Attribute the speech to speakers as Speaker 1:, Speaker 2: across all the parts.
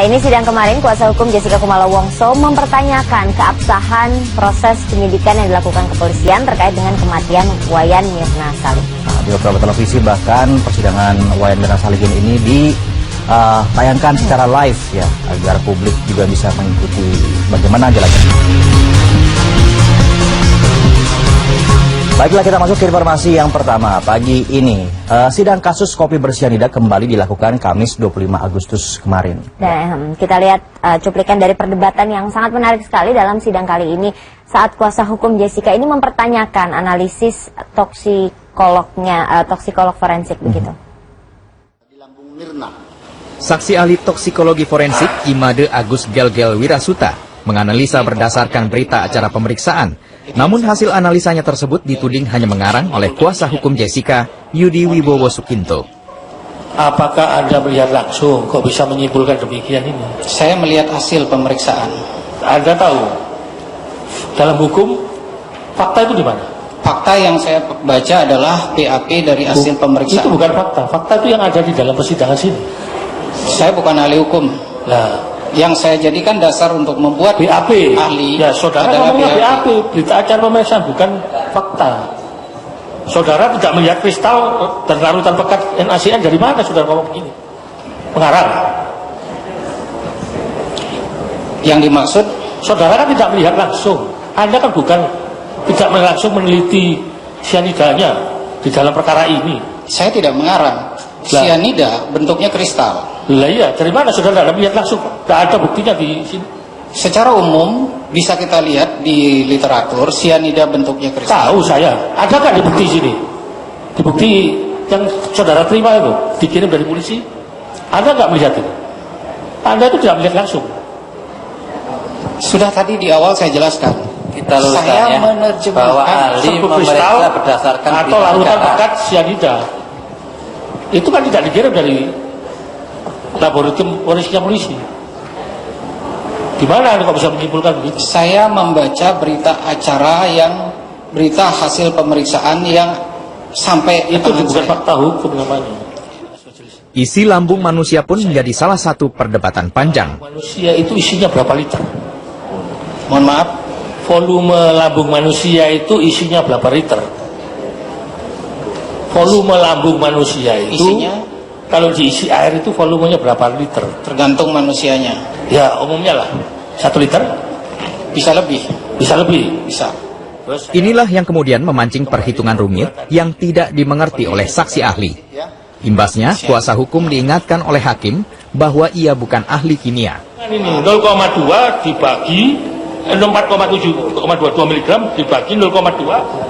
Speaker 1: ini sidang kemarin kuasa hukum Jessica Kumala Wongso mempertanyakan keabsahan proses penyidikan yang dilakukan kepolisian terkait dengan kematian Wayan Mirna Salihin.
Speaker 2: Di beberapa televisi bahkan persidangan Wayan Mirna Salihin ini ditayangkan secara live ya, agar publik juga bisa mengikuti bagaimana jalannya. Baiklah, kita masuk ke informasi yang pertama pagi ini. Sidang kasus kopi bersianida kembali dilakukan Kamis 25 Agustus kemarin.
Speaker 1: Dan kita lihat cuplikan dari perdebatan yang sangat menarik sekali dalam sidang kali ini saat kuasa hukum Jessica ini mempertanyakan analisis toksikolog forensik begitu.
Speaker 3: Di lambung Mirna.
Speaker 4: Saksi ahli toksikologi forensik Imade Agus Gelgel Wirasuta menganalisa berdasarkan berita acara pemeriksaan. Namun hasil analisanya tersebut dituding hanya mengarang oleh kuasa hukum Jessica, Yudi Wibowo Sukinto.
Speaker 5: Apakah Anda melihat langsung, kok bisa menyimpulkan demikian ini?
Speaker 3: Saya melihat hasil pemeriksaan.
Speaker 5: Anda tahu, dalam hukum, fakta itu di mana?
Speaker 3: Fakta yang saya baca adalah PAP dari hasil pemeriksaan.
Speaker 5: Itu bukan fakta, fakta itu yang ada di dalam persidangan sini.
Speaker 3: Saya bukan ahli hukum.
Speaker 5: Nah,
Speaker 3: yang saya jadikan dasar untuk membuat
Speaker 5: BAP
Speaker 3: ahli
Speaker 5: ya, saudara
Speaker 3: adalah
Speaker 5: ngomongnya BAP, berita acara pemeriksaan, bukan fakta. Saudara tidak melihat kristal dan larutan pekat NaCN, dari mana saudara ngomong begini? Mengarang.
Speaker 3: Yang dimaksud,
Speaker 5: saudara kan tidak melihat langsung. Anda kan bukan tidak langsung meneliti cyanidanya di dalam perkara ini.
Speaker 3: saya tidak mengarang. Cyanida bentuknya kristal.
Speaker 5: Lah iya, dari mana saudara tidak melihat langsung? Tidak ada buktinya di sini.
Speaker 3: Secara umum bisa kita lihat di literatur cyanida bentuknya kristal.
Speaker 5: Tahu saya. Ada kan di bukti sini? Di bukti yang saudara terima itu dikirim dari polisi. Anda nggak melihat itu? Anda itu tidak melihat langsung.
Speaker 3: Sudah tadi di awal saya jelaskan.
Speaker 6: Kita luruskan
Speaker 3: saya
Speaker 6: ya,
Speaker 3: menerjemahkan
Speaker 6: bahwa ahli memeriksa berdasarkan
Speaker 5: atau larutan pekat cyanida. Itu kan tidak dikirim dari laboratorium forensiknya polisi. Gimana Anda kok bisa menyimpulkan begitu?
Speaker 3: Saya membaca berita acara berita hasil pemeriksaan yang sampai
Speaker 5: itu bukan fakta hukum namanya.
Speaker 4: Isi lambung manusia pun menjadi salah satu perdebatan panjang.
Speaker 5: Manusia itu isinya berapa liter?
Speaker 3: Mohon maaf,
Speaker 5: volume lambung manusia itu isinya berapa liter? Volume lambung manusia itu
Speaker 3: isinya
Speaker 5: kalau diisi air itu volumenya berapa liter?
Speaker 3: tergantung manusianya.
Speaker 5: Ya umumnya lah 1 liter.
Speaker 3: Bisa lebih.
Speaker 5: Bisa lebih.
Speaker 3: Bisa.
Speaker 4: Inilah yang kemudian memancing perhitungan rumit yang tidak dimengerti oleh saksi ahli. Imbasnya, kuasa hukum diingatkan oleh hakim bahwa ia bukan ahli kimia.
Speaker 5: Ini 0,2 dibagi 4,7,22 mg dibagi 0,2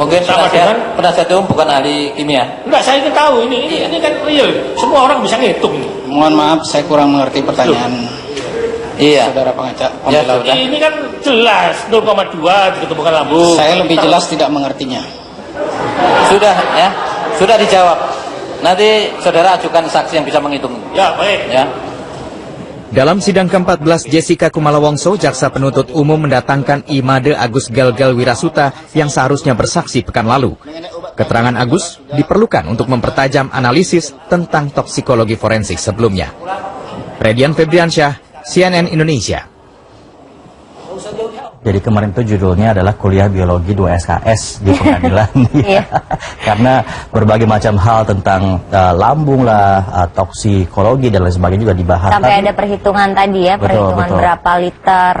Speaker 6: mungkin
Speaker 5: sama dengan
Speaker 6: penasihat umum bukan ahli kimia.
Speaker 5: Enggak, saya ingin tahu ini kan real. Semua orang bisa ngitung ini.
Speaker 3: Mohon maaf, saya kurang mengerti pertanyaan.
Speaker 6: Iya.
Speaker 3: Saudara pengacara.
Speaker 6: Ya, sudah.
Speaker 5: Ini kan jelas 0,2 diketemukan lambung.
Speaker 3: Saya lebih jelas tidak mengertinya.
Speaker 6: Sudah ya, sudah dijawab. Nanti saudara ajukan saksi yang bisa menghitung.
Speaker 5: Ya, baik.
Speaker 6: Ya.
Speaker 4: Dalam sidang ke-14 Jessica Kumala Wongso, jaksa penuntut umum mendatangkan Imade Agus Gelgel Wirasuta yang seharusnya bersaksi pekan lalu. Keterangan Agus diperlukan untuk mempertajam analisis tentang toksikologi forensik sebelumnya. Redian Febriansyah, CNN Indonesia.
Speaker 2: Jadi kemarin itu judulnya adalah kuliah biologi 2 SKS di pengadilan. Karena berbagai macam hal tentang lambung lah, toksikologi dan lain sebagainya juga dibahas.
Speaker 1: Sampai ada perhitungan tadi ya, perhitungan berapa liter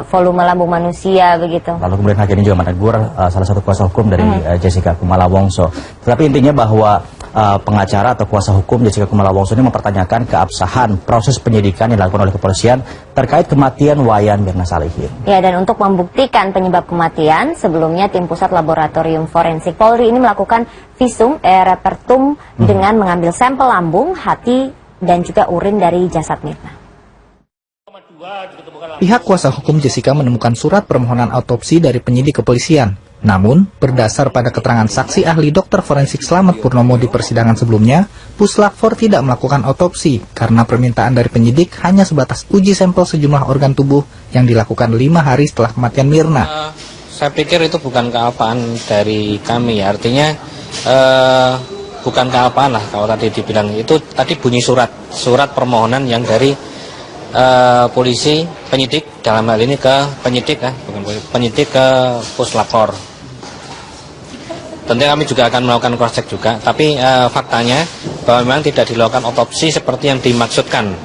Speaker 1: volume lambung manusia begitu.
Speaker 2: Lalu kemudian hakim ini juga menegur salah satu kuasa hukum dari Jessica Kumala Wongso. Tetapi intinya bahwa pengacara atau kuasa hukum Jessica Kumala Wongso ini mempertanyakan keabsahan proses penyidikan yang dilakukan oleh kepolisian terkait kematian Wayan Mirna Salihin.
Speaker 1: Ya, dan untuk membuktikan penyebab kematian, sebelumnya tim pusat laboratorium forensik Polri ini melakukan visum repertum dengan mengambil sampel lambung, hati, dan juga urin dari jasad Mirna.
Speaker 7: Pihak kuasa hukum Jessica menemukan surat permohonan autopsi dari penyidik kepolisian. Namun, berdasar pada keterangan saksi ahli dokter forensik Slamet Purnomo di persidangan sebelumnya, Puslapfor tidak melakukan autopsi karena permintaan dari penyidik hanya sebatas uji sampel sejumlah organ tubuh yang dilakukan 5 hari setelah kematian Mirna.
Speaker 8: Saya pikir itu bukan kealpaan dari kami, artinya bukan kealpaan lah kalau tadi dibilang. Itu tadi bunyi surat permohonan yang dari polisi, penyidik dalam hal ini ke penyidik bukan polisi, penyidik ke puslapor. Tentunya kami juga akan melakukan cross check juga, tapi faktanya bahwa memang tidak dilakukan otopsi seperti yang dimaksudkan.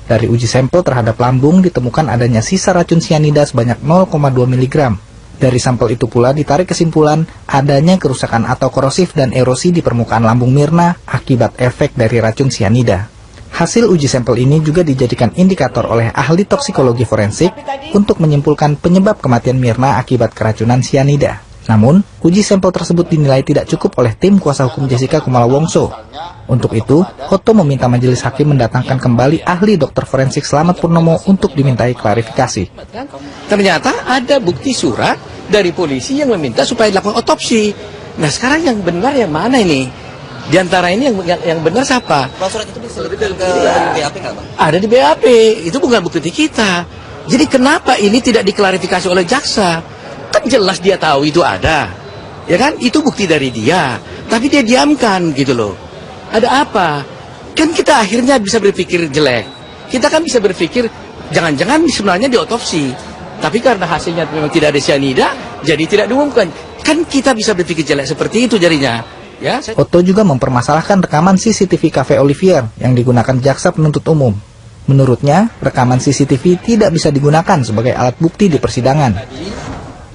Speaker 7: Dari uji sampel terhadap lambung ditemukan adanya sisa racun sianida sebanyak 0,2 mg. Dari sampel itu pula ditarik kesimpulan adanya kerusakan atau korosif dan erosi di permukaan lambung Mirna akibat efek dari racun sianida. Hasil uji sampel ini juga dijadikan indikator oleh ahli toksikologi forensik untuk menyimpulkan penyebab kematian Mirna akibat keracunan sianida. Namun, uji sampel tersebut dinilai tidak cukup oleh tim kuasa hukum Jessica Kumala Wongso. Untuk itu, Otto meminta majelis hakim mendatangkan kembali ahli dokter forensik Slamet Purnomo untuk dimintai klarifikasi.
Speaker 9: Ternyata ada bukti surat dari polisi yang meminta supaya dilakukan otopsi. Nah, sekarang yang benar yang mana ini? Di antara ini yang benar siapa?
Speaker 2: Surat itu diselipkan ke BAP nggak, Bang?
Speaker 9: Ada di BAP, itu bukan bukti kita. Jadi kenapa ini tidak diklarifikasi oleh jaksa? Kan jelas dia tahu itu ada. Ya kan? Itu bukti dari dia. Tapi dia diamkan gitu loh. Ada apa? Kan kita akhirnya bisa berpikir jelek. Kita kan bisa berpikir jangan-jangan sebenarnya diotopsi. Tapi karena hasilnya memang tidak ada sianida, jadi tidak diumumkan. Kan kita bisa berpikir jelek seperti itu jadinya. Ya,
Speaker 7: Otto juga mempermasalahkan rekaman CCTV Cafe Olivier yang digunakan jaksa penuntut umum. Menurutnya, rekaman CCTV tidak bisa digunakan sebagai alat bukti di persidangan.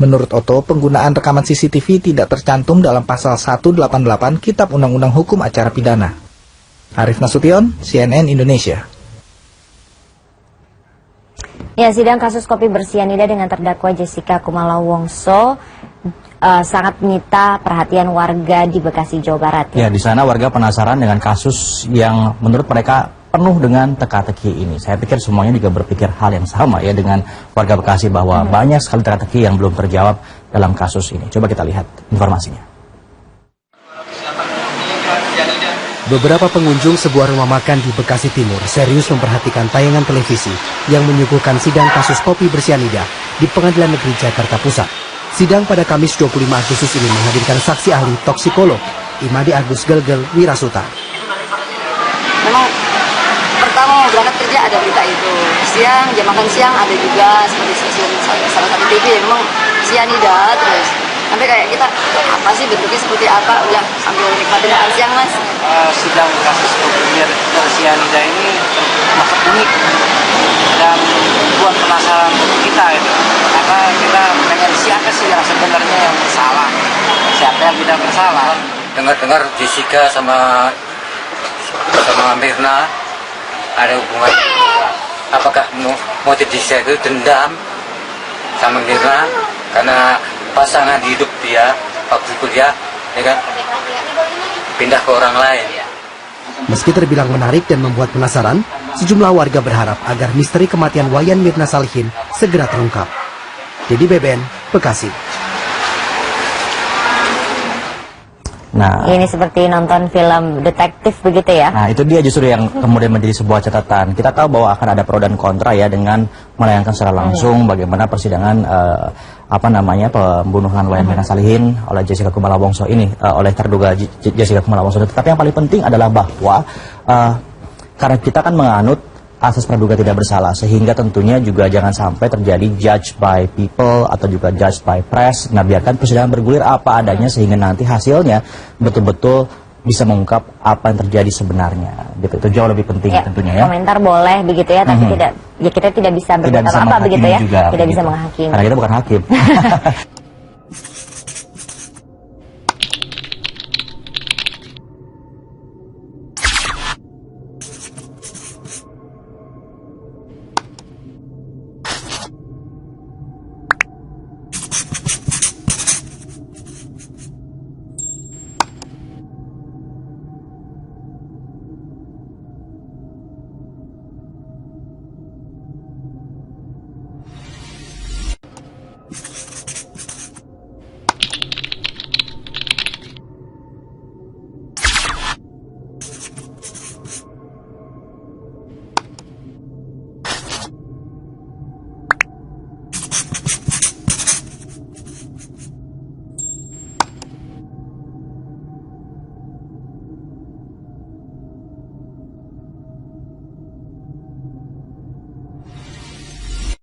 Speaker 7: Menurut Otto, penggunaan rekaman CCTV tidak tercantum dalam pasal 188 Kitab Undang-Undang Hukum Acara Pidana. Arif Nasution, CNN Indonesia.
Speaker 1: Ya, sidang kasus kopi bersianida dengan terdakwa Jessica Kumala Wongso sangat menyita perhatian warga di Bekasi, Jawa Barat.
Speaker 2: Ya, di sana warga penasaran dengan kasus yang menurut mereka penuh dengan teka-teki ini. Saya pikir semuanya juga berpikir hal yang sama ya dengan warga Bekasi bahwa banyak sekali teka-teki yang belum terjawab dalam kasus ini. Coba kita lihat informasinya.
Speaker 10: Beberapa pengunjung sebuah rumah makan di Bekasi Timur serius memperhatikan tayangan televisi yang menyuguhkan sidang kasus kopi bersianida di Pengadilan Negeri Jakarta Pusat. Sidang pada Kamis 25 Agustus ini menghadirkan saksi ahli toksikolog Imade Agus Gelgel Wirasuta.
Speaker 11: Memang pertama mau berangkat kerja ada berita itu, siang jam makan siang ada juga seperti stasiun salah satu TV yang memang sianida terus. Sampai kayak kita apa sih bentuknya seperti apa, udah sambil nikmatin makan siang mas.
Speaker 6: Sidang kasus kopi bersianida ini cukup unik dan buat penasaran kita gitu. Karena kita pengen siapa sih yang sebenarnya yang bersalah, siapa yang tidak bersalah.
Speaker 12: Dengar-dengar Jessica sama Mirna ada hubungan. Apakah motif Jessica itu dendam sama Mirna karena pasangan hidup dia waktu kuliah, ya kan, pindah ke orang lain.
Speaker 10: Meski terbilang menarik dan membuat penasaran, sejumlah warga berharap agar misteri kematian Wayan Mirna Salihin segera terungkap. Dedy Beben, Bekasi.
Speaker 2: Nah,
Speaker 1: ini seperti nonton film detektif begitu ya.
Speaker 2: Nah, itu dia justru yang kemudian menjadi sebuah catatan. Kita tahu bahwa akan ada pro dan kontra ya dengan menayangkan secara langsung bagaimana persidangan pembunuhan Wayan Mirna Salihin oleh Jessica Kumala Wongso ini oleh terduga Jessica Kumala Wongso. Tetapi yang paling penting adalah bahwa karena kita kan menganut asas praduga tidak bersalah, sehingga tentunya juga jangan sampai terjadi judge by people atau juga judge by press. Nah, biarkan persidangan bergulir apa adanya sehingga nanti hasilnya betul-betul bisa mengungkap apa yang terjadi sebenarnya. Gitu. Itu jauh lebih penting
Speaker 1: ya,
Speaker 2: tentunya ya.
Speaker 1: Komentar boleh begitu ya, tapi kita tidak bisa berkata apa begitu ya.
Speaker 2: Juga,
Speaker 1: tidak
Speaker 2: begitu.
Speaker 1: bisa menghakimi.
Speaker 2: Karena kita bukan hakim.